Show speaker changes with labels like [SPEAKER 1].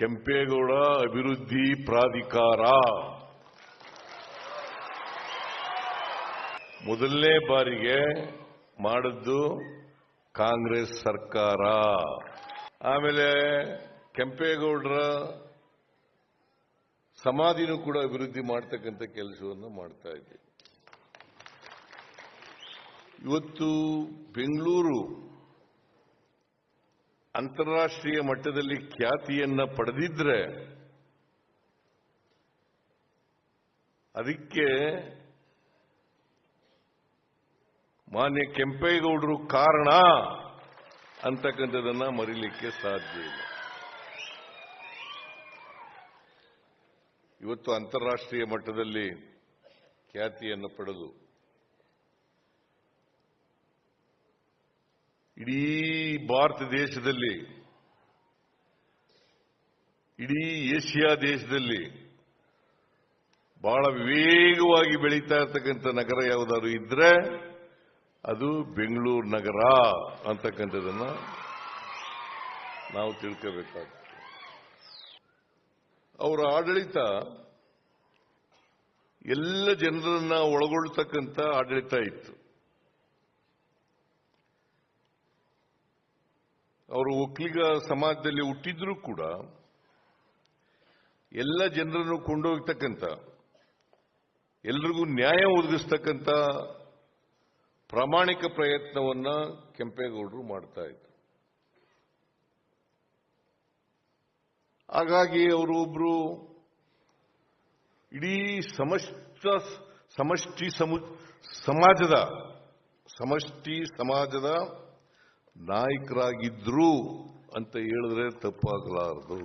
[SPEAKER 1] ಕೆಂಪೇಗೌಡ ಅಭಿವೃದ್ಧಿ ಪ್ರಾಧಿಕಾರ ಮೊದಲನೇ ಬಾರಿಗೆ ಮಾಡಿದ್ದು ಕಾಂಗ್ರೆಸ್ ಸರ್ಕಾರ. ಆಮೇಲೆ ಕೆಂಪೇಗೌಡರ ಸಮಾಧಿನೂ ಕೂಡ ಅಭಿವೃದ್ಧಿ ಮಾಡತಕ್ಕಂಥ ಕೆಲಸವನ್ನು ಮಾಡ್ತಾ ಇದ್ದೀವಿ. ಇವತ್ತು ಬೆಂಗಳೂರು ಅಂತಾರಾಷ್ಟ್ರೀಯ ಮಟ್ಟದಲ್ಲಿ ಖ್ಯಾತಿಯನ್ನ ಪಡೆದಿದ್ರೆ ಅದಕ್ಕೆ ಮಾನ್ಯ ಕೆಂಪೇಗೌಡರು ಕಾರಣ ಅಂತಕ್ಕಂಥದನ್ನ ಮರೀಲಿಕ್ಕೆ ಸಾಧ್ಯ ಇಲ್ಲ. ಇವತ್ತು ಅಂತಾರಾಷ್ಟ್ರೀಯ ಮಟ್ಟದಲ್ಲಿ ಖ್ಯಾತಿಯನ್ನು ಪಡೆದು ಇಡೀ ಭಾರತ ದೇಶದಲ್ಲಿ, ಇಡೀ ಏಷ್ಯಾ ದೇಶದಲ್ಲಿ ಬಹಳ ವೇಗವಾಗಿ ಬೆಳೀತಾ ಇರತಕ್ಕಂಥ ನಗರ ಯಾವುದಾದ್ರು ಇದ್ರೆ ಅದು ಬೆಂಗಳೂರು ನಗರ ಅಂತಕ್ಕಂಥದನ್ನ ನಾವು ತಿಳ್ಕೋಬೇಕಾಗ್ತದೆ. ಅವರ ಆಡಳಿತ ಎಲ್ಲ ಜನರನ್ನ ಒಳಗೊಳ್ತಕ್ಕಂಥ ಆಡಳಿತ ಇತ್ತು. ಅವರು ಒಕ್ಕಲಿಗ ಸಮಾಜದಲ್ಲಿ ಹುಟ್ಟಿದ್ರೂ ಕೂಡ ಎಲ್ಲ ಜನರನ್ನು ಕೊಂಡೋಗ್ತಕ್ಕಂಥ, ಎಲ್ರಿಗೂ ನ್ಯಾಯ ಒದಗಿಸ್ತಕ್ಕಂಥ ಪ್ರಾಮಾಣಿಕ ಪ್ರಯತ್ನವನ್ನ ಕೆಂಪೇಗೌಡರು ಮಾಡ್ತಾ ಇದ್ರು. ಹಾಗಾಗಿ ಅವರು ಒಬ್ರು ಇಡೀ ಸಮಷ್ಟಿ ಸಮಾಜದ ನಾಯಕರಾಗಿದ್ರು ಅಂತ ಹೇಳಿದ್ರೆ ತಪ್ಪಾಗಲಾರದು.